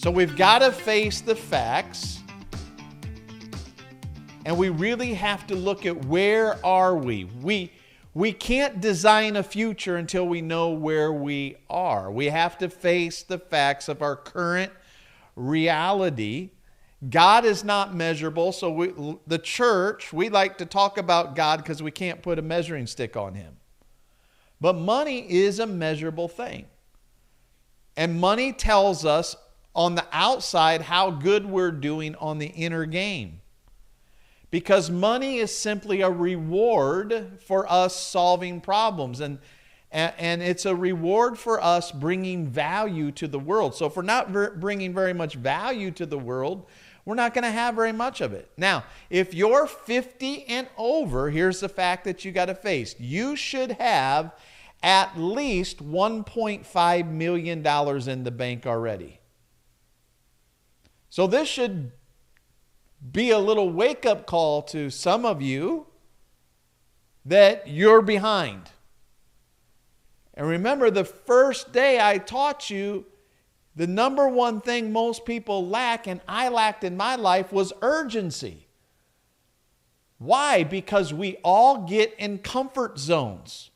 So we've got to face the facts. And we really have to look at where are we. We can't design a future until we know where we are. We have to face the facts of our current reality. God is not measurable. So the church, we like to talk about God because we can't put a measuring stick on him. But money is a measurable thing. And money tells us on the outside how good we're doing on the inner game. Because money is simply a reward for us solving problems. And it's a reward for us bringing value to the world. So if we're not bringing very much value to the world, we're not going to have very much of it. Now, if you're 50 and over, here's the fact that you got to face. You should have at least $1.5 million in the bank already. So this should be a little wake-up call to some of you that you're behind. And remember, the first day I taught you, the number one thing most people lack, and I lacked in my life, was urgency. Why? Because we all get in comfort zones.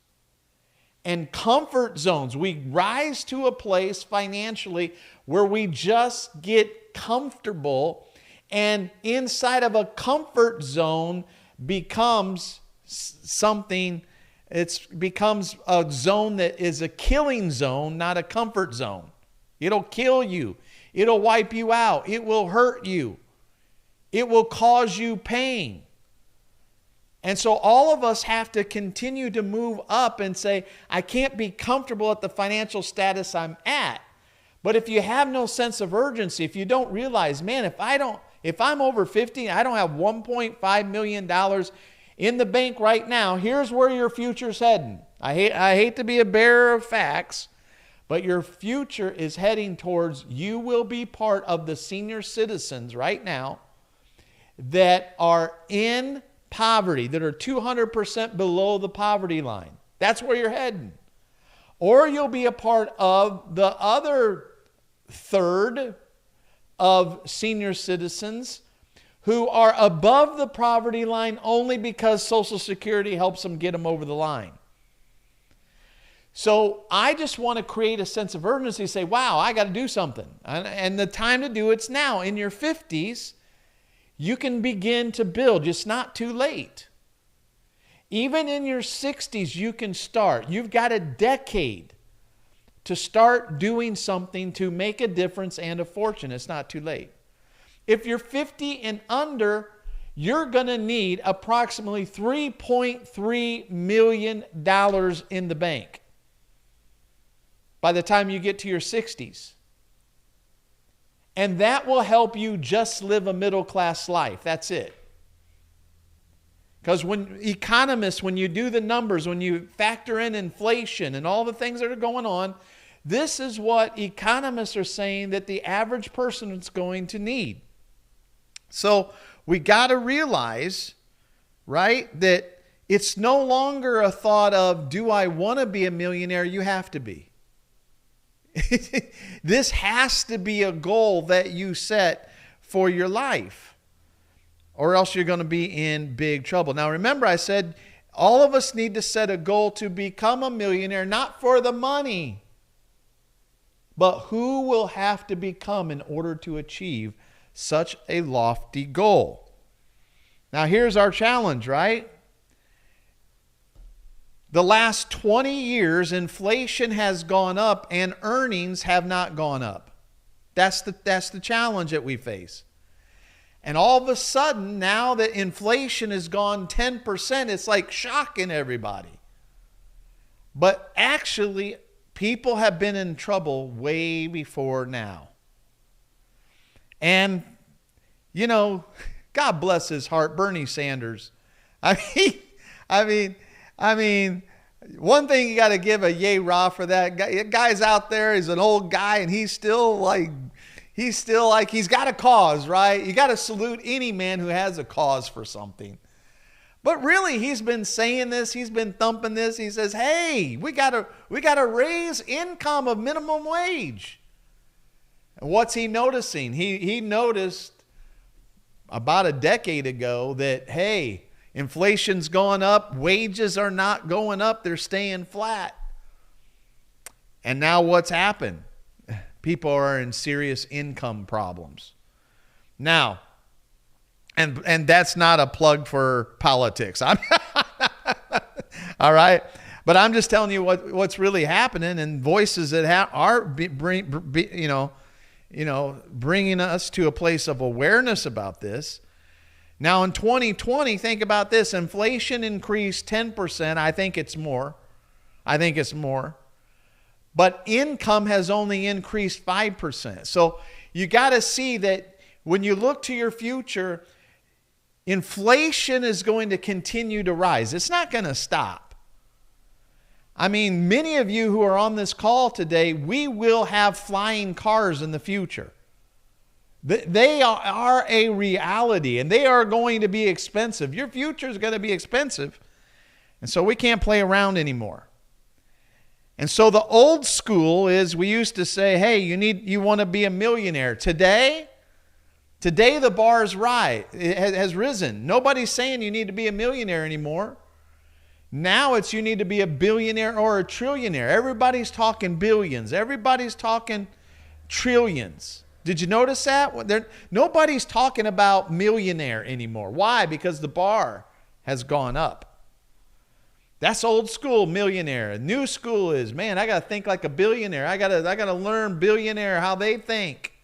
And comfort zones, we rise to a place financially where we just get comfortable. And inside of a comfort zone becomes something, it becomes a zone that is a killing zone, not a comfort zone. It'll kill you. It'll wipe you out. It will hurt you. It will cause you pain. And so all of us have to continue to move up and say, I can't be comfortable at the financial status I'm at. But if you have no sense of urgency, if you don't realize, man, if I'm over 50, I don't have $1.5 million in the bank right now, here's where your future's heading. I hate to be a bearer of facts, but your future is heading towards, you will be part of the senior citizens right now that are in poverty, that are 200% below the poverty line. That's where you're heading. Or you'll be a part of the other third of senior citizens who are above the poverty line only because Social Security helps them get them over the line. So I just want to create a sense of urgency, say, wow, I got to do something. And the time to do it's now. In your 50s, you can begin to build. It's not too late. Even in your 60s, you can start. You've got a decade to start doing something to make a difference and a fortune. It's not too late. If you're 50 and under, you're going to need approximately $3.3 million in the bank by the time you get to your 60s. And that will help you just live a middle-class life. That's it. Because when economists, when you do the numbers, when you factor in inflation and all the things that are going on, this is what economists are saying that the average person is going to need. So we got to realize, right, that it's no longer a thought of, do I want to be a millionaire? You have to be. This has to be a goal that you set for your life, or else you're going to be in big trouble. Now, remember, I said all of us need to set a goal to become a millionaire, not for the money, but who will have to become in order to achieve such a lofty goal. Now, here's our challenge, right? The last 20 years, inflation has gone up and earnings have not gone up. That's the challenge that we face. And all of a sudden, now that inflation has gone 10%, it's like shocking everybody. But actually, people have been in trouble way before now. And, you know, God bless his heart, Bernie Sanders. I mean, one thing you got to give a yay rah for that guy. Guy's out there, he's an old guy, and he's still like he's got a cause, right? You got to salute any man who has a cause for something. But really, he's been saying this, he's been thumping this. He says, hey, we got to raise income of minimum wage. And what's he noticing? He noticed about a decade ago that, hey, inflation's going up, wages are not going up, they're staying flat. And now what's happened? People are in serious income problems. Now, and that's not a plug for politics. All right? But I'm just telling you what's really happening, and voices that are bringing us to a place of awareness about this. Now in 2020, think about this. Inflation increased 10%. I think it's more. But income has only increased 5%. So you got to see that when you look to your future, inflation is going to continue to rise. It's not going to stop. I mean, many of you who are on this call today, we will have flying cars in the future. They are a reality, and they are going to be expensive. Your future is going to be expensive. And so we can't play around anymore. And so the old school is, we used to say, hey, you want to be a millionaire. Today the bar is right. It has risen. Nobody's saying you need to be a millionaire anymore. Now it's you need to be a billionaire or a trillionaire. Everybody's talking billions. Everybody's talking trillions. Did you notice that? Nobody's talking about millionaire anymore. Why? Because the bar has gone up. That's old school millionaire. New school is, man, I got to think like a billionaire. I got to learn billionaire how they think.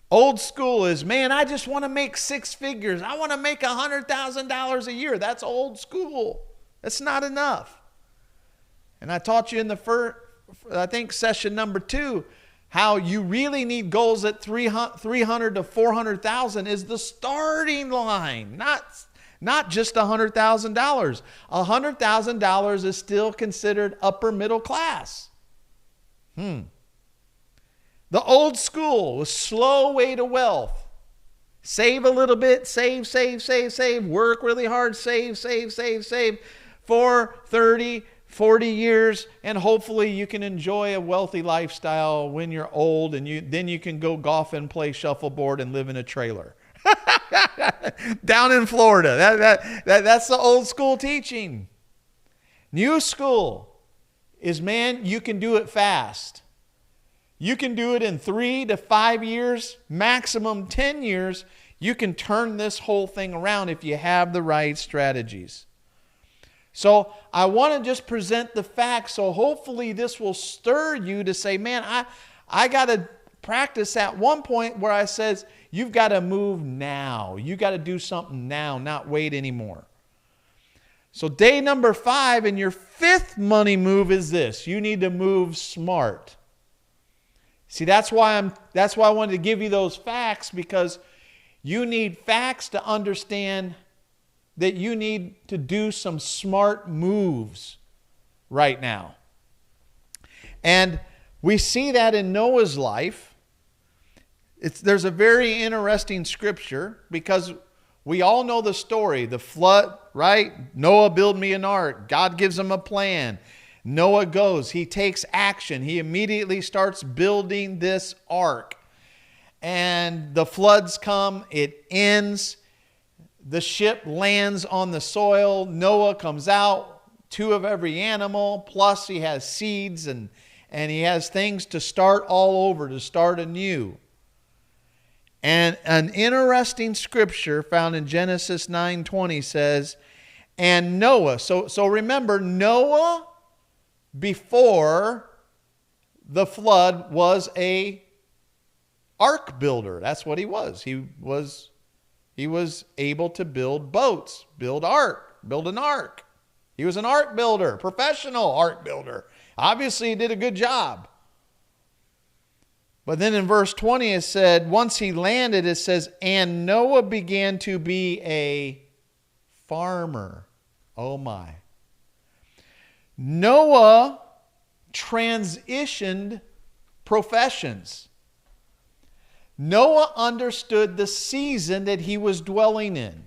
Old school is, man, I just want to make 6 figures. I want to make $100,000 a year. That's old school. That's not enough. And I taught you in the first, I think, session number 2, how you really need goals at 300 to 400,000 is the starting line, not just $100,000. $100,000 is still considered upper middle class. The old school was slow way to wealth. Save a little bit, save, work really hard, save for 30, 40 years, and hopefully you can enjoy a wealthy lifestyle when you're old, and then you can go golf and play shuffleboard and live in a trailer. Down in Florida. That's the old school teaching. New school is, man, you can do it fast. You can do it in 3 to 5 years, maximum 10 years. You can turn this whole thing around if you have the right strategies. So I want to just present the facts, so hopefully this will stir you to say, man, I got to practice at one point where I says, you've got to move now. You got to do something now, not wait anymore. So day number 5 and your 5th money move is this. You need to move smart. See, that's why I wanted to give you those facts, because you need facts to understand that you need to do some smart moves right now. And we see that in Noah's life. There's a very interesting scripture, because we all know the story. The flood, right? Noah, build me an ark. God gives him a plan. Noah goes, he takes action. He immediately starts building this ark. And the floods come, it ends. The ship lands on the soil. Noah comes out, 2 of every animal, plus he has seeds and he has things to start all over, to start anew. And an interesting scripture found in Genesis 9:20 says, and Noah, so remember, Noah before the flood was a ark builder. That's what he was. He was able to build boats, build an ark. He was an ark builder, professional ark builder. Obviously, he did a good job. But then in verse 20 it said, once he landed, it says, and Noah began to be a farmer. Oh my. Noah transitioned professions. Noah understood the season that he was dwelling in.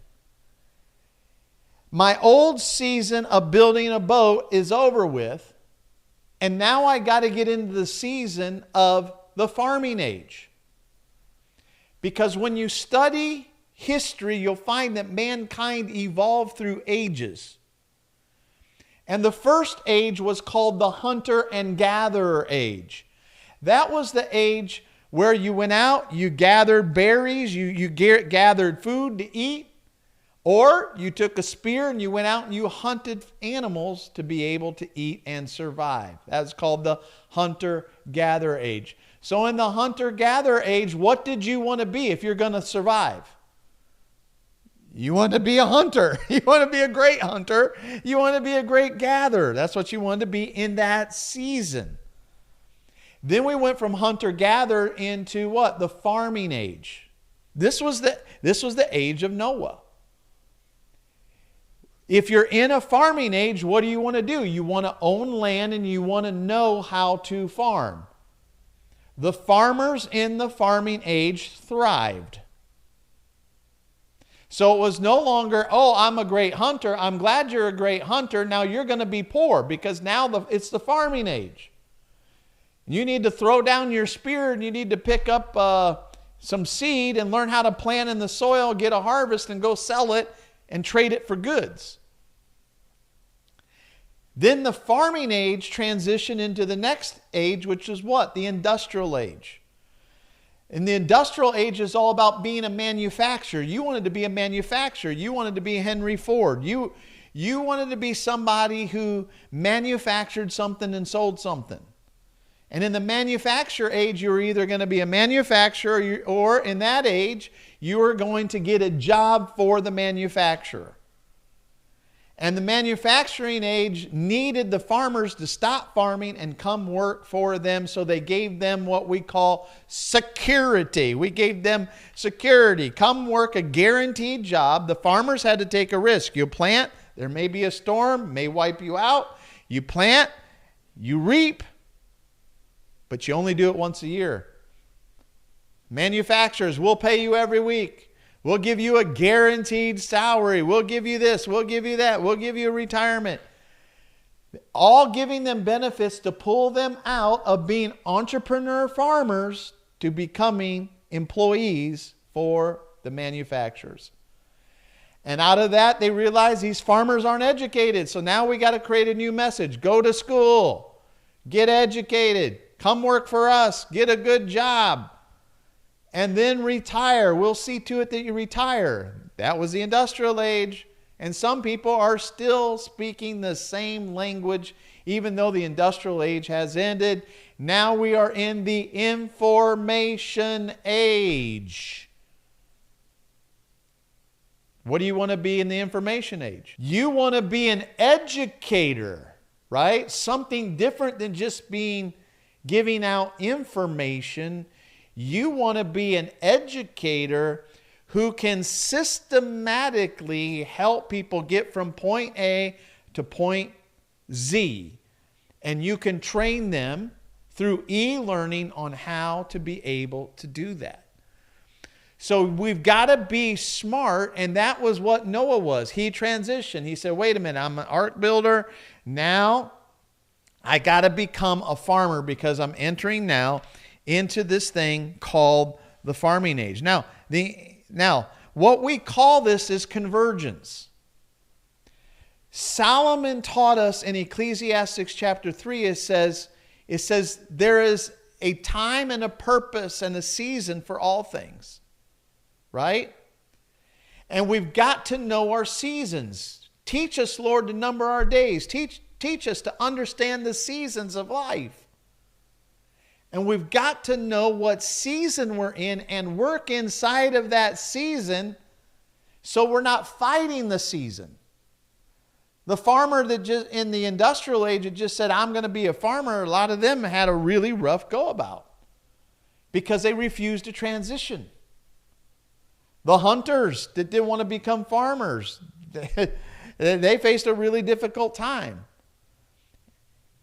My old season of building a boat is over with, and now I got to get into the season of the farming age. Because when you study history, you'll find that mankind evolved through ages. And the first age was called the hunter and gatherer age. That was the age where you went out, you gathered berries, you gathered food to eat, or you took a spear and you went out and you hunted animals to be able to eat and survive. That's called the hunter-gatherer age. So in the hunter-gatherer age, what did you want to be if you're going to survive? You want to be a hunter. You want to be a great hunter. You want to be a great gatherer. That's what you wanted to be in that season. Then we went from hunter-gatherer into what? The farming age. This was the age of Noah. If you're in a farming age, what do you want to do? You want to own land and you want to know how to farm. The farmers in the farming age thrived. So it was no longer, oh, I'm a great hunter. I'm glad you're a great hunter. Now you're going to be poor because now it's the farming age. You need to throw down your spear and you need to pick up some seed and learn how to plant in the soil, get a harvest and go sell it and trade it for goods. Then the farming age transitioned into the next age, which is what? The industrial age. And the industrial age is all about being a manufacturer. You wanted to be a manufacturer. You wanted to be Henry Ford. You wanted to be somebody who manufactured something and sold something. And in the manufacturer age, you were either going to be a manufacturer or in that age, you were going to get a job for the manufacturer. And the manufacturing age needed the farmers to stop farming and come work for them. So they gave them what we call security. We gave them security. Come work a guaranteed job. The farmers had to take a risk. You plant, there may be a storm, may wipe you out. You plant, you reap, but you only do it once a year. Manufacturers will pay you every week. We'll give you a guaranteed salary. We'll give you this. We'll give you that. We'll give you a retirement. All giving them benefits to pull them out of being entrepreneur farmers to becoming employees for the manufacturers. And out of that, they realize these farmers aren't educated. So now we got to create a new message. Go to school. Get educated. Come work for us. Get a good job. And then retire. We'll see to it that you retire. That was the industrial age. And some people are still speaking the same language, even though the industrial age has ended. Now we are in the information age. What do you want to be in the information age? You want to be an educator, right? Something different than just giving out information. You want to be an educator who can systematically help people get from point A to point Z. And you can train them through e-learning on how to be able to do that. So we've got to be smart, and that was what Noah was. He transitioned. He said, wait a minute, I'm an ark builder. Now I got to become a farmer because I'm entering now into this thing called the farming age. Now, what we call this is convergence. Solomon taught us in Ecclesiastes chapter 3, it says there is a time and a purpose and a season for all things, right? And we've got to know our seasons. Teach us, Lord, to number our days. Teach us to understand the seasons of life. And we've got to know what season we're in and work inside of that season so we're not fighting the season. The farmer that just in the industrial age that just said, I'm going to be a farmer, a lot of them had a really rough go about because they refused to transition. The hunters that didn't want to become farmers, they faced a really difficult time.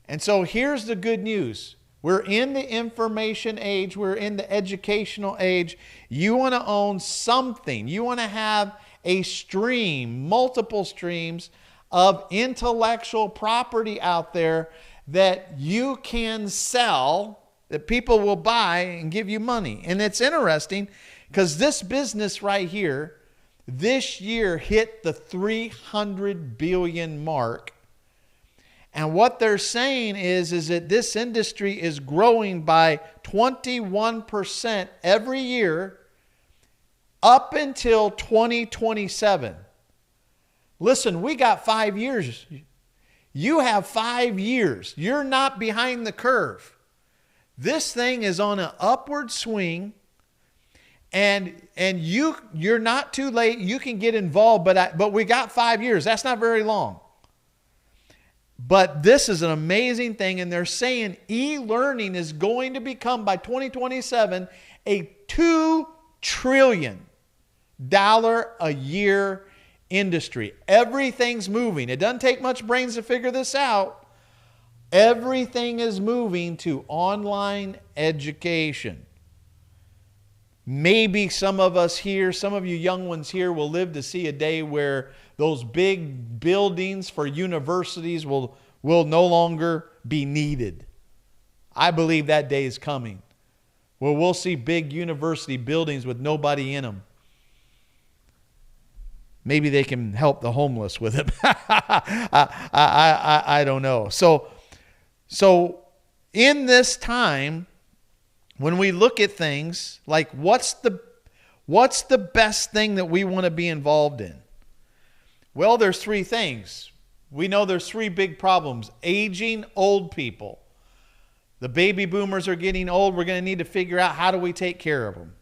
And so here's the good news. We're in the information age. We're in the educational age. You want to own something. You want to have a stream, multiple streams of intellectual property out there that you can sell that people will buy and give you money. And it's interesting because this business right here, this year hit the 300 billion mark. And what they're saying is that this industry is growing by 21% every year up until 2027. Listen, we got 5 years. You have 5 years. You're not behind the curve. This thing is on an upward swing, and you're not too late. You can get involved, but we got 5 years. That's not very long. But this is an amazing thing, and they're saying e-learning is going to become, by 2027, a $2 trillion a year industry. Everything's moving. It doesn't take much brains to figure this out. Everything is moving to online education. Maybe some of us here, some of you young ones here, will live to see a day where those big buildings for universities will no longer be needed. I believe that day is coming, where we'll see big university buildings with nobody in them. Maybe they can help the homeless with it. I don't know. So in this time, when we look at things like what's the best thing that we want to be involved in? Well, there's three things. We know there's three big problems. Aging old people. The baby boomers are getting old. We're going to need to figure out how do we take care of them.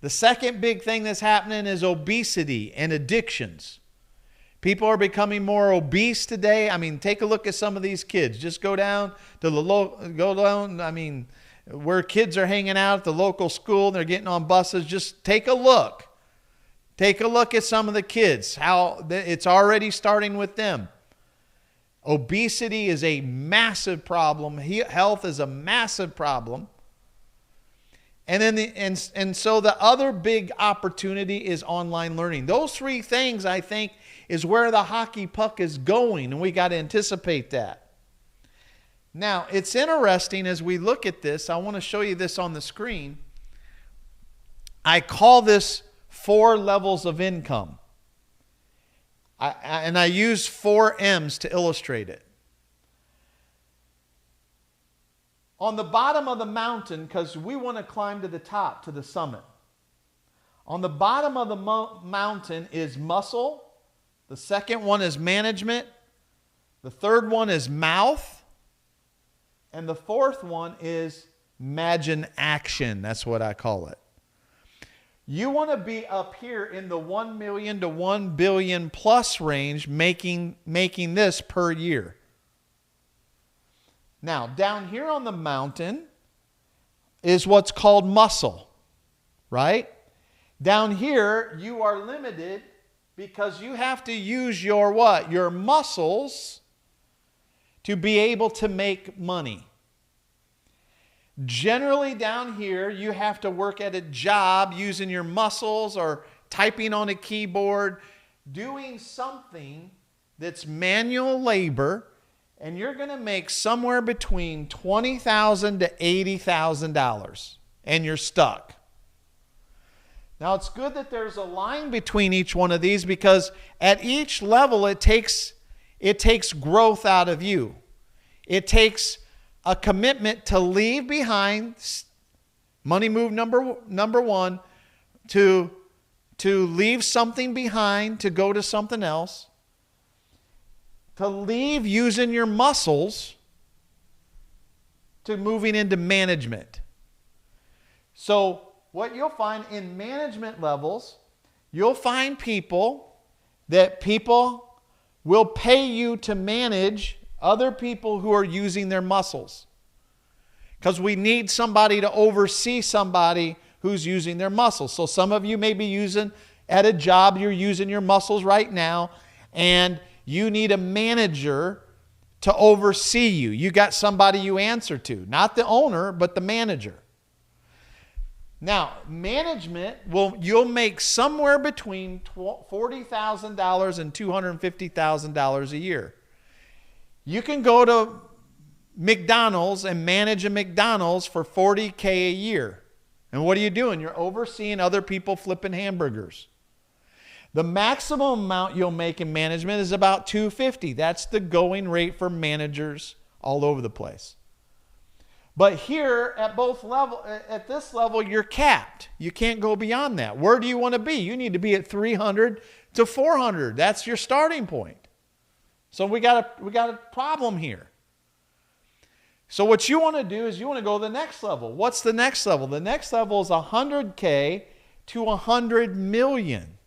The second big thing that's happening is obesity and addictions. People are becoming more obese today. I mean, take a look at some of these kids. Just go down to where kids are hanging out at the local school. They're getting on buses. Just take a look. Take a look at some of the kids, how it's already starting with them. Obesity is a massive problem. Health is a massive problem. And so the other big opportunity is online learning. Those three things, I think, is where the hockey puck is going, and we got to anticipate that. Now, it's interesting as we look at this. I want to show you this on the screen. I call this 4 levels of income. I use 4 M's to illustrate it. On the bottom of the mountain, because we want to climb to the top, to the summit. On the bottom of the mountain is muscle. The second one is management. The third one is mouth. And the fourth one is imagine action. That's what I call it. You want to be up here in the 1 million to 1 billion plus range making this per year. Now, down here on the mountain is what's called muscle, right? Down here, you are limited because you have to use your what? Your muscles to be able to make money. Generally down here, you have to work at a job using your muscles or typing on a keyboard, doing something that's manual labor, and you're going to make somewhere between $20,000 to $80,000, and you're stuck. Now, it's good that there's a line between each one of these because at each level, it takes growth out of you. It takes a commitment to leave behind money move number one, to leave something behind to go to something else, to leave using your muscles to moving into management. So what you'll find in management levels, you'll find people will pay you to manage other people who are using their muscles. Because we need somebody to oversee somebody who's using their muscles. So some of you may be using, at a job, you're using your muscles right now, and you need a manager to oversee you. You got somebody you answer to. Not the owner, but the manager. Now, management, you'll make somewhere between $40,000 and $250,000 a year. You can go to McDonald's and manage a McDonald's for $40K a year. And what are you doing? You're overseeing other people flipping hamburgers. The maximum amount you'll make in management is about $250. That's the going rate for managers all over the place. But here at at this level, you're capped. You can't go beyond that. Where do you want to be? You need to be at 300 to 400. That's your starting point. So we got a problem here. So what you want to do is you want to go to the next level. What's the next level? The next level is 100K to 100 million.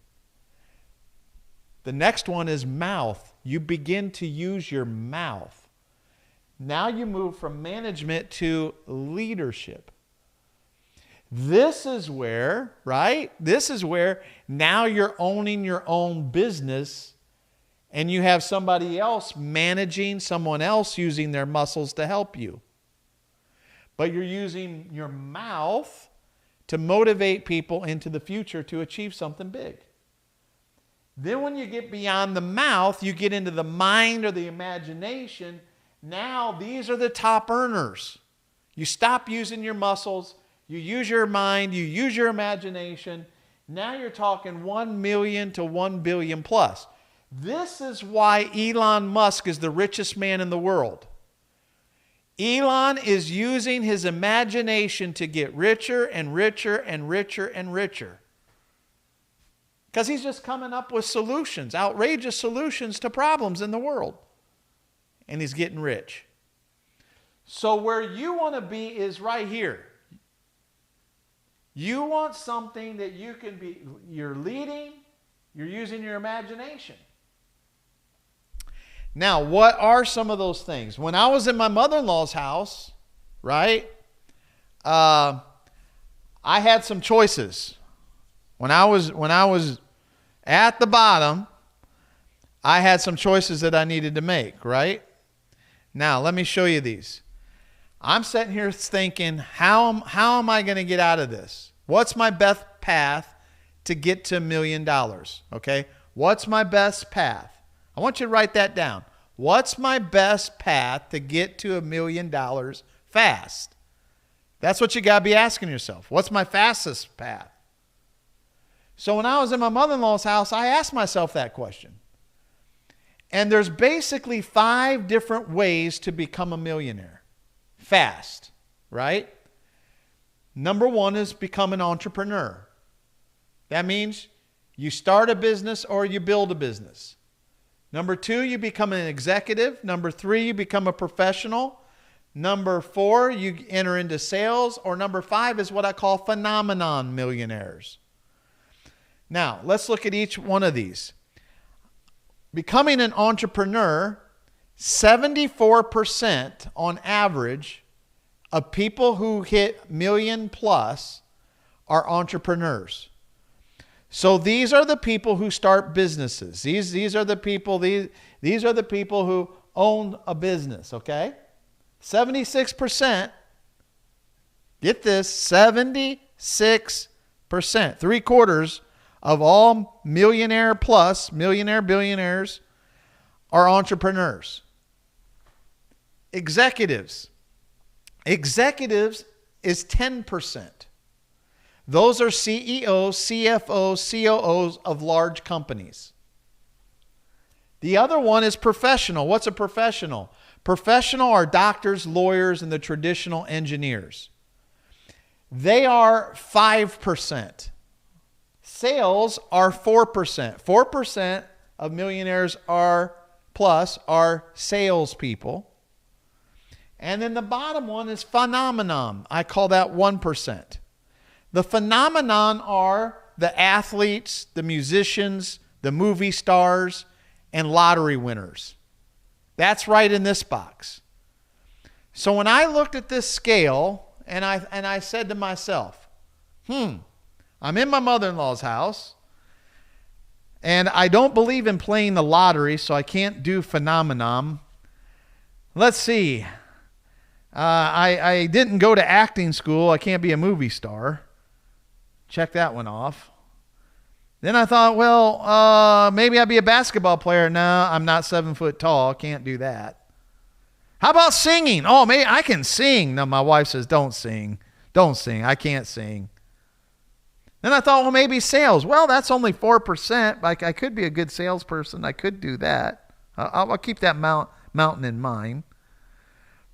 The next one is mouth. You begin to use your mouth. Now you move from management to leadership. This is where, right? This is where now you're owning your own business and you have somebody else managing, someone else using their muscles to help you. But you're using your mouth to motivate people into the future to achieve something big. Then when you get beyond the mouth, you get into the mind or the imagination. Now these are the top earners. You stop using your muscles, you use your mind, you use your imagination. Now you're talking 1 million to 1 billion plus. This is why Elon Musk is the richest man in the world. Elon is using his imagination to get richer and richer and richer and richer. Because he's just coming up with solutions, outrageous solutions to problems in the world. And he's getting rich. So where you want to be is right here. You want something that you can be, you're leading, you're using your imagination. Now, what are some of those things? When I was in my mother-in-law's house, right, I had some choices. When I was at the bottom, I had some choices that I needed to make, right? Now, let me show you these. I'm sitting here thinking, how am I going to get out of this? What's my best path to get to $1 million? Okay? What's my best path? I want you to write that down. What's my best path to get to $1 million fast? That's what you got to be asking yourself. What's my fastest path? So when I was in my mother-in-law's house, I asked myself that question. And there's basically 5 different ways to become a millionaire. Fast, right? Number 1 is become an entrepreneur. That means you start a business or you build a business. Number 2, you become an executive. Number 3, you become a professional. Number 4, you enter into sales. Or number 5 is what I call phenomenon millionaires. Now, let's look at each one of these. Becoming an entrepreneur, 74% on average of people who hit million plus are entrepreneurs. So these are the people who start businesses. These are the people who own a business, okay? 76%, get this, 76%, 3/4 of all millionaire plus, billionaires are entrepreneurs. Executives is 10%. Those are CEOs, CFOs, COOs of large companies. The other one is professional. What's a professional? Professional are doctors, lawyers, and the traditional engineers. They are 5%. Sales are 4%. 4% of millionaires are salespeople. And then the bottom one is phenomenon. I call that 1%. The phenomenon are the athletes, the musicians, the movie stars, and lottery winners. That's right in this box. So when I looked at this scale and I said to myself, I'm in my mother-in-law's house and I don't believe in playing the lottery, so I can't do phenomenon. Let's see. I didn't go to acting school. I can't be a movie star. Check that one off. Then I thought, well, maybe I'd be a basketball player. No, I'm not 7 foot tall. Can't do that. How about singing? Oh, maybe I can sing. No, my wife says, don't sing. Don't sing. I can't sing. Then I thought, well, maybe sales. Well, that's only 4%. Like, I could be a good salesperson. I could do that. I'll keep that mountain in mind.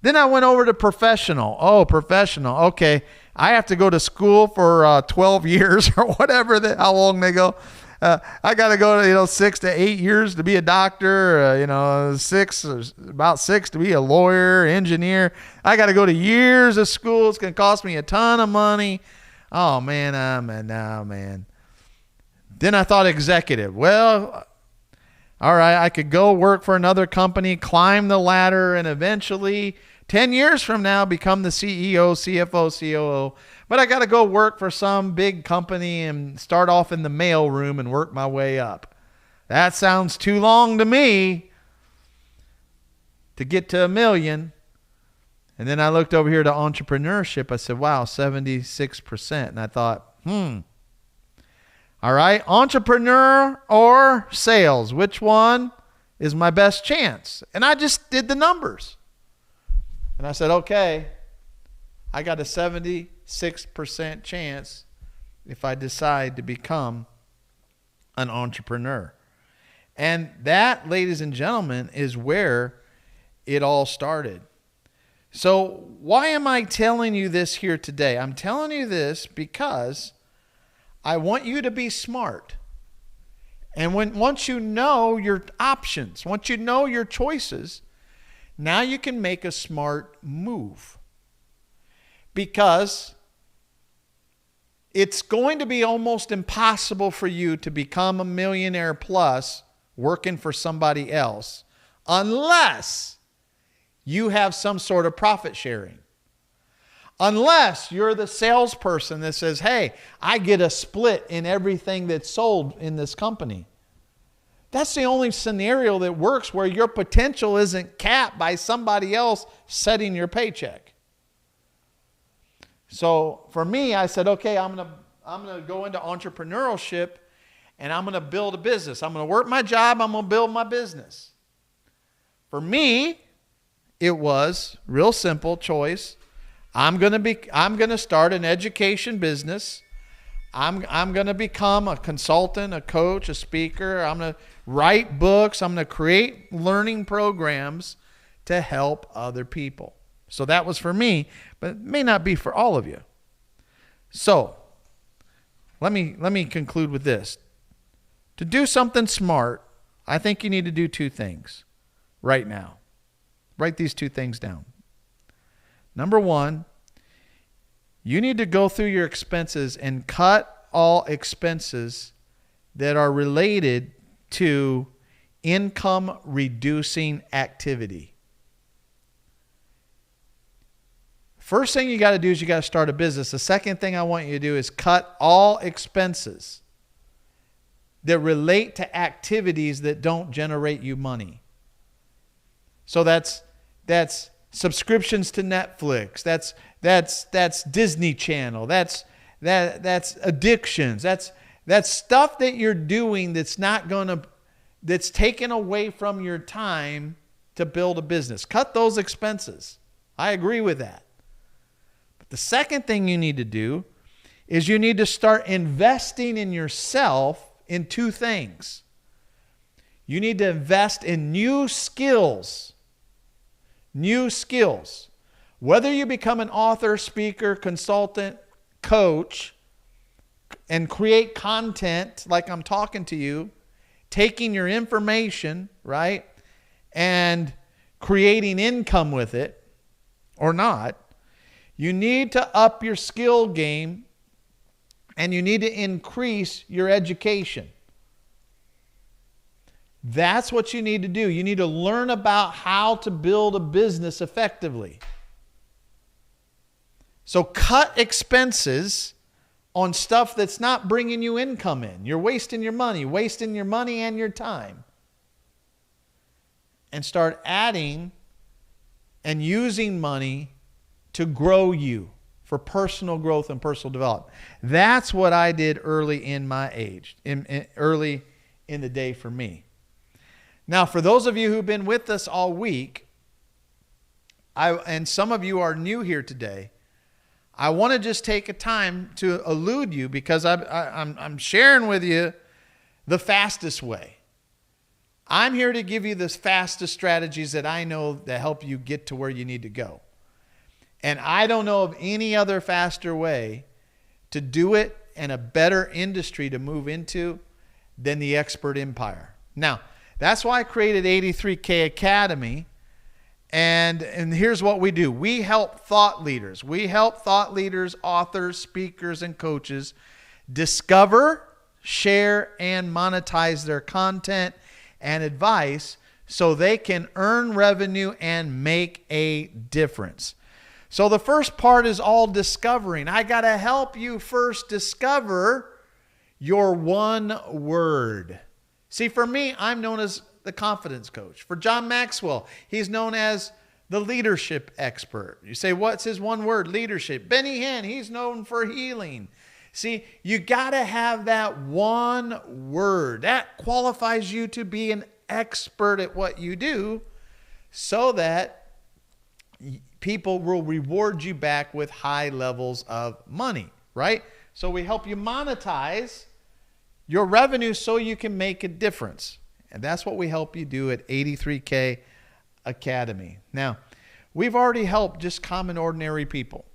Then I went over to professional. Oh, professional. Okay. I have to go to school for 12 years or whatever, how long they go. I got to go to, 6 to 8 years to be a doctor, about 6 to be a lawyer, engineer. I got to go to years of school. It's going to cost me a ton of money. Oh, man, man. Then I thought executive. Well, all right, I could go work for another company, climb the ladder, and eventually 10 years from now become the CEO, CFO, COO. But I got to go work for some big company and start off in the mail room and work my way up. That sounds too long to me to get to $1 million. And then I looked over here to entrepreneurship. I said, wow, 76%. And I thought, all right, entrepreneur or sales, which one is my best chance? And I just did the numbers. And I said, okay, I got a 76% chance if I decide to become an entrepreneur. And that, ladies and gentlemen, is where it all started. So why am I telling you this here today? I'm telling you this because I want you to be smart. And once you know your options, once you know your choices, now you can make a smart move. Because it's going to be almost impossible for you to become a millionaire plus working for somebody else unless you have some sort of profit sharing. Unless you're the salesperson that says, hey, I get a split in everything that's sold in this company. That's the only scenario that works where your potential isn't capped by somebody else setting your paycheck. So for me, I said, okay, I'm gonna go into entrepreneurship and I'm gonna build a business. I'm gonna work my job, I'm gonna build my business. For me, it was real simple choice. I'm gonna start an education business. I'm going to become a consultant, a coach, a speaker. I'm going to write books. I'm going to create learning programs to help other people. So that was for me, but it may not be for all of you. So let me conclude with this. To do something smart, I think you need to do two things right now. Write these two things down. Number one, you need to go through your expenses and cut all expenses that are related to income reducing activity. First thing you got to do is you got to start a business. The second thing I want you to do is cut all expenses that relate to activities that don't generate you money. So that's subscriptions to Netflix. That's Disney Channel. That's addictions. That's stuff that you're doing that's taken away from your time to build a business. Cut those expenses. I agree with that. But the second thing you need to do is you need to start investing in yourself in two things. You need to invest in new skills. New skills. Whether you become an author, speaker, consultant, coach, and create content like I'm talking to you, taking your information, right, and creating income with it or not, you need to up your skill game and you need to increase your education. That's what you need to do. You need to learn about how to build a business effectively. So cut expenses on stuff that's not bringing you income in. You're wasting your money and your time. And start adding and using money to grow you for personal growth and personal development. That's what I did early in my age, early in the day for me. Now, for those of you who've been with us all week, and some of you are new here today, I want to just take a time to elude you because I'm sharing with you the fastest way. I'm here to give you the fastest strategies that I know that help you get to where you need to go. And I don't know of any other faster way to do it and a better industry to move into than the expert empire. Now, that's why I created 83K Academy. And here's what we do. We help thought leaders. We help thought leaders, authors, speakers, and coaches discover, share, and monetize their content and advice so they can earn revenue and make a difference. So the first part is all discovering. I got to help you first discover your one word. See, for me, I'm known as the confidence coach. For John Maxwell, he's known as the leadership expert. You say, what's his one word? Leadership. Benny Hinn, he's known for healing. See, you got to have that one word. That qualifies you to be an expert at what you do so that people will reward you back with high levels of money, right? So we help you monetize your revenue so you can make a difference. And that's what we help you do at 83K Academy. Now, we've already helped just common, ordinary people.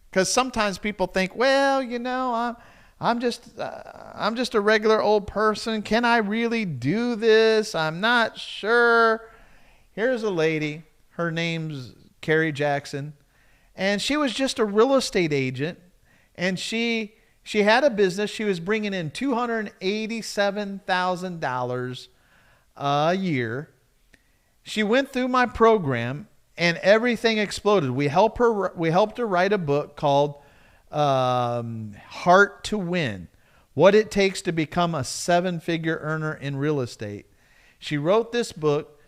Because sometimes people think, well, you know, I'm just a regular old person. Can I really do this? I'm not sure. Here's a lady. Her name's Carrie Jackson. And she was just a real estate agent. And she had a business. She was bringing in $287,000 a year. She went through my program and everything exploded. We helped her write a book called Heart to Win, What It Takes to Become a 7-Figure Earner in Real Estate. She wrote this book.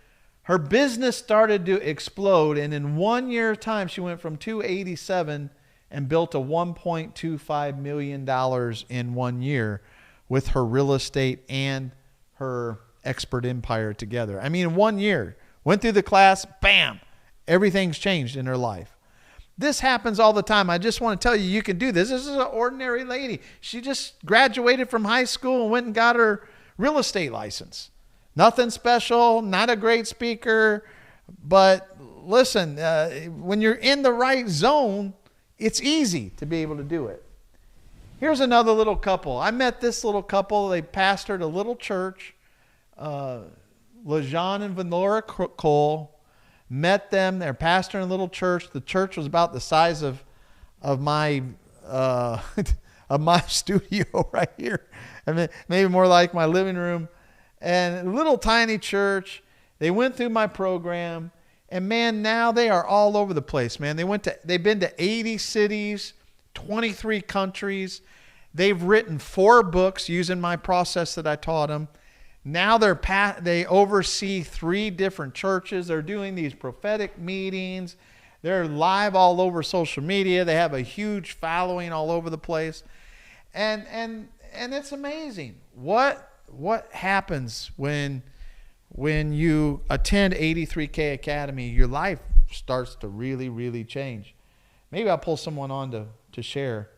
Her business started to explode, and in 1 year's time, she went from 287 and built a $1.25 million in 1 year with her real estate and her expert empire together. I mean, in 1 year, went through the class, bam, everything's changed in her life. This happens all the time. I just want to tell you, you can do this. This is an ordinary lady. She just graduated from high school and went and got her real estate license. Nothing special, not a great speaker, but listen, when you're in the right zone, it's easy to be able to do it. Here's another little couple. I met this little couple. They pastored a little church. LaJean and Venora Cole. Met them. They're pastoring a little church. The church was about the size of my of my studio right here. I mean, maybe more like my living room. And a little tiny church. They went through my program, and man, now they are all over the place. Man, they've been to 80 cities, 23 countries. They've written 4 books using my process that I taught them. Now they oversee 3 different churches. They're doing these prophetic meetings. They're live all over social media. They have a huge following all over the place. And it's amazing. What happens when you attend 83K Academy? Your life starts to really, really change. Maybe I'll pull someone on to share.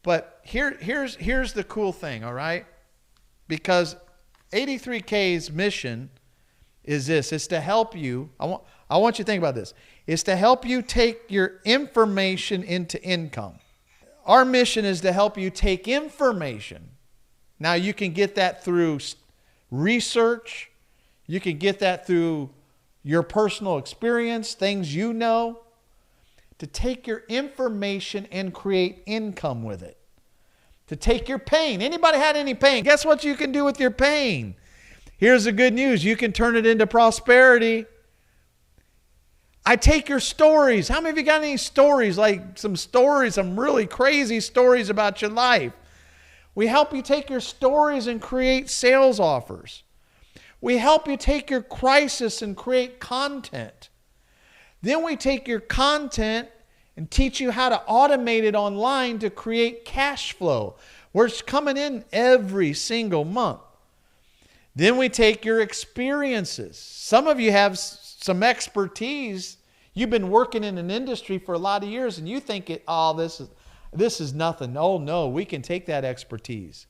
But here's the cool thing, all right? Because 83K's mission is this. It's to help you. I want you to think about this. It's to help you take your information into income. Our mission is to help you take information. Now, you can get that through research. You can get that through your personal experience, things you know, to take your information and create income with it. To take your pain. Anybody had any pain? Guess what you can do with your pain? Here's the good news. You can turn it into prosperity. I take your stories. How many of you got any stories, like some really crazy stories about your life? We help you take your stories and create sales offers. We help you take your crisis and create content. Then we take your content and teach you how to automate it online to create cash flow, where it's coming in every single month. Then we take your experiences. Some of you have some expertise. You've been working in an industry for a lot of years and you think this is nothing. Oh no, we can take that expertise.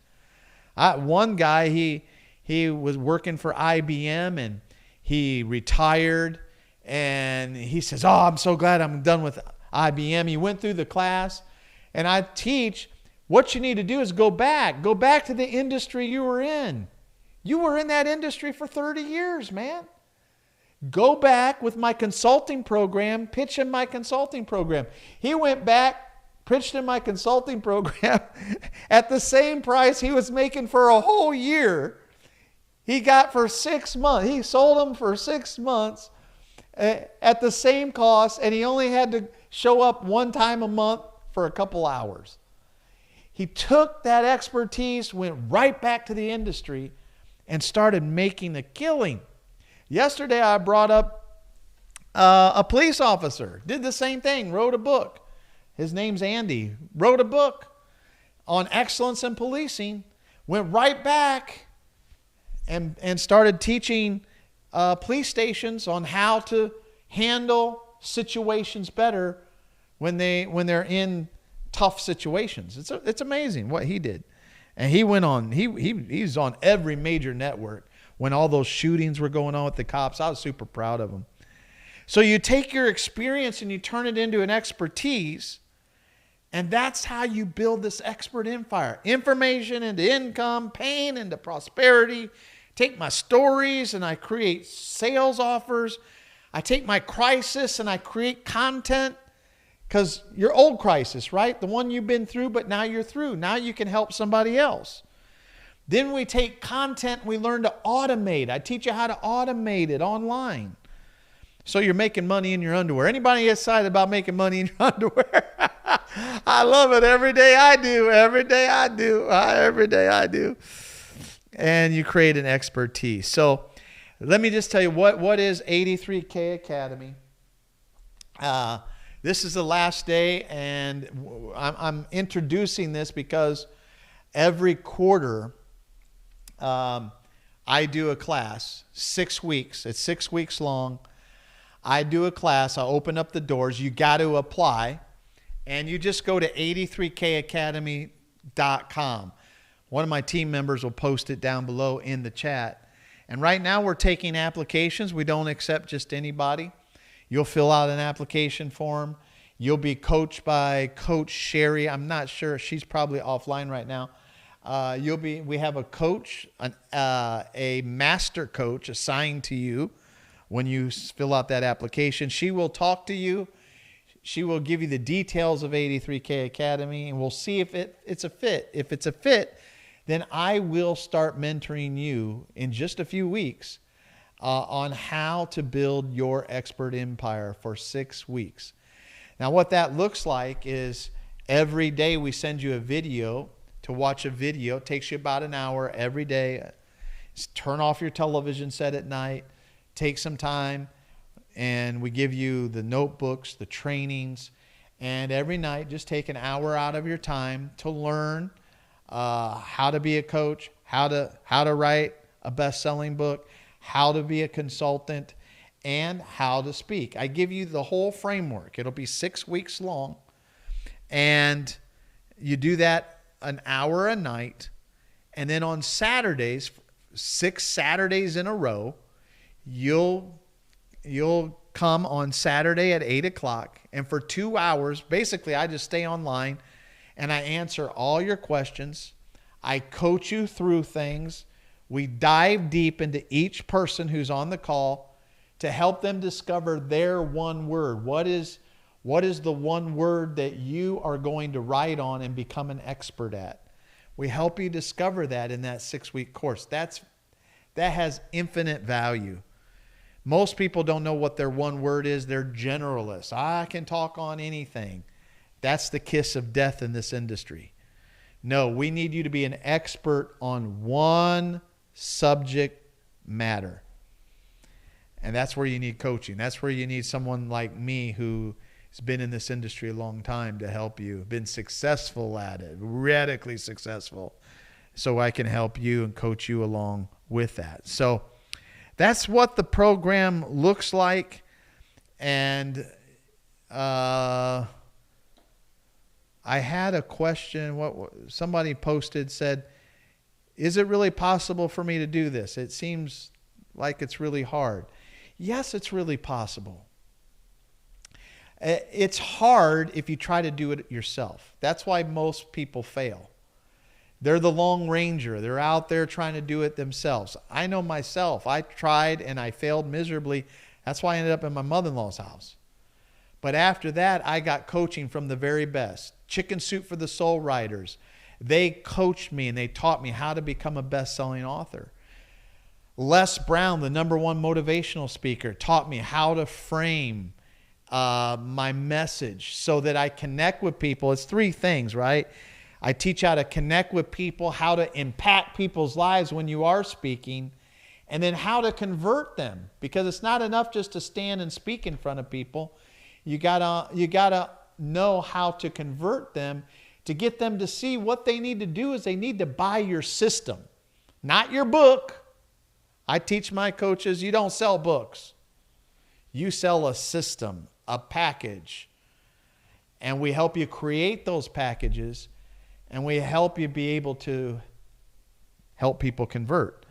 One guy, he was working for IBM and he retired, and he says, "Oh, I'm so glad I'm done with IBM." He went through the class, and I teach what you need to do is go back to the industry you were in. You were in that industry for 30 years, man. Go back with my consulting program, pitch in my consulting program. He went back, pitched in my consulting program at the same price he was making for a whole year. He got for 6 months. He sold them for 6 months at the same cost, and he only had to show up one time a month for a couple hours. He took that expertise, went right back to the industry, and started making a killing. Yesterday, I brought up a police officer, did the same thing, wrote a book. His name's Andy, wrote a book on excellence in policing, went right back and started teaching police stations on how to handle situations better when they're in tough situations. It's amazing what he did. And he went on, he's on every major network when all those shootings were going on with the cops. I was super proud of him. So you take your experience and you turn it into an expertise, and that's how you build this expert empire. Information into income, pain into prosperity. Take my stories and I create sales offers. I take my crisis and I create content, because your old crisis, right? The one you've been through, but now you're through. Now you can help somebody else. Then we take content, we learn to automate. I teach you how to automate it online. So you're making money in your underwear. Anybody excited about making money in your underwear? I love it. Every day I do. Every day I do. Every day I do. And you create an expertise. So let me just tell you what is 83K Academy. This is the last day, and I'm introducing this because every quarter I do a class, 6 weeks. It's 6 weeks long. I do a class. I open up the doors. You got to apply, and you just go to 83kacademy.com. One of my team members will post it down below in the chat. And right now we're taking applications. We don't accept just anybody. You'll fill out an application form. You'll be coached by Coach Sherry. I'm not sure. She's probably offline right now. We have a coach, a master coach assigned to you when you fill out that application. She will talk to you. She will give you the details of 83K Academy, and we'll see if it's a fit. If it's a fit, then I will start mentoring you in just a few weeks on how to build your expert empire for 6 weeks. Now, what that looks like is every day we send you a video to watch a video. It takes you about an hour every day. Turn off your television set at night. Take some time, and we give you the notebooks, the trainings, and every night just take an hour out of your time to learn how to be a coach, how to write a best-selling book, how to be a consultant, and how to speak. I give you the whole framework. It'll be 6 weeks long, and you do that an hour a night, and then on Saturdays, 6 Saturdays in a row, you'll come on Saturday at 8 o'clock, and for 2 hours, basically I just stay online and I answer all your questions. I coach you through things. We dive deep into each person who's on the call to help them discover their one word. What is the one word that you are going to write on and become an expert at? We help you discover that in that 6-week course. That has infinite value. Most people don't know what their one word is. They're generalists. I can talk on anything. That's the kiss of death in this industry. No, we need you to be an expert on one subject matter. And that's where you need coaching. That's where you need someone like me who has been in this industry a long time to help you, been successful at it, radically successful, so I can help you and coach you along with that. So that's what the program looks like. And I had a question. What somebody posted said, is it really possible for me to do this? It seems like it's really hard. Yes, it's really possible. It's hard if you try to do it yourself. That's why most people fail. They're the Lone Ranger. They're out there trying to do it themselves. I know myself. I tried and I failed miserably. That's why I ended up in my mother-in-law's house. But after that, I got coaching from the very best. Chicken Soup for the Soul Writers. They coached me and they taught me how to become a best-selling author. Les Brown, the #1 motivational speaker, taught me how to frame my message so that I connect with people. It's 3 things, right? I teach how to connect with people, how to impact people's lives when you are speaking, and then how to convert them. Because it's not enough just to stand and speak in front of people. You gotta know how to convert them, to get them to see what they need to do is they need to buy your system, not your book. I teach my coaches, you don't sell books. You sell a system, a package. And we help you create those packages, and we help you be able to help people convert.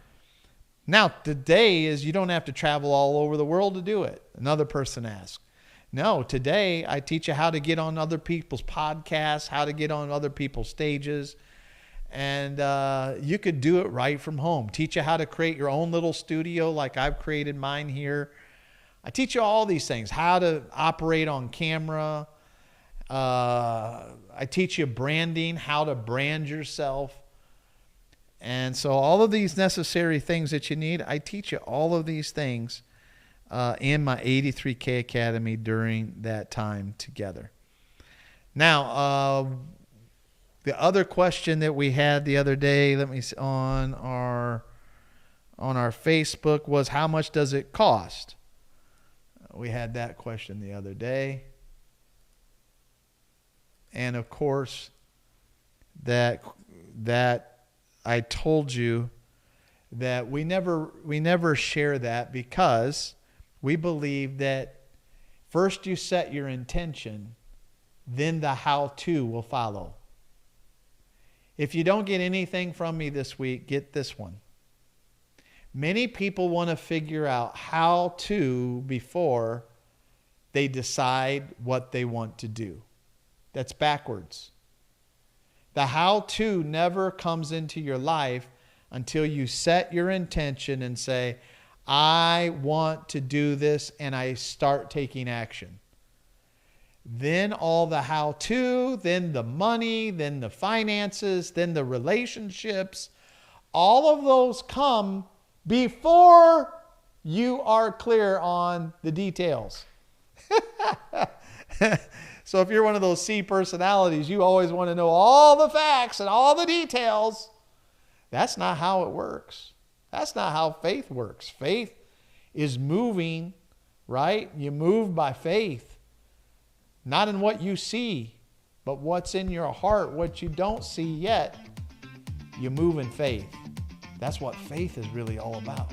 Now, today is you don't have to travel all over the world to do it. Another person asked. No, today I teach you how to get on other people's podcasts, how to get on other people's stages. And you could do it right from home. Teach you how to create your own little studio like I've created mine here. I teach you all these things, how to operate on camera. I teach you branding, how to brand yourself. And so all of these necessary things that you need, I teach you all of these things in my 83K Academy during that time together. Now, the other question that we had the other day, let me see, on our Facebook was, how much does it cost? We had that question the other day. And of course, that I told you that we never share that, because we believe that first you set your intention, then the how-to will follow. If you don't get anything from me this week, get this one. Many people want to figure out how to before they decide what they want to do. That's backwards. The how-to never comes into your life until you set your intention and say, I want to do this, and I start taking action. Then all the how-to, then the money, then the finances, then the relationships, all of those come before you are clear on the details. So if you're one of those C personalities, you always want to know all the facts and all the details. That's not how it works. That's not how faith works. Faith is moving, right? You move by faith. Not in what you see, but what's in your heart, what you don't see yet. You move in faith. That's what faith is really all about.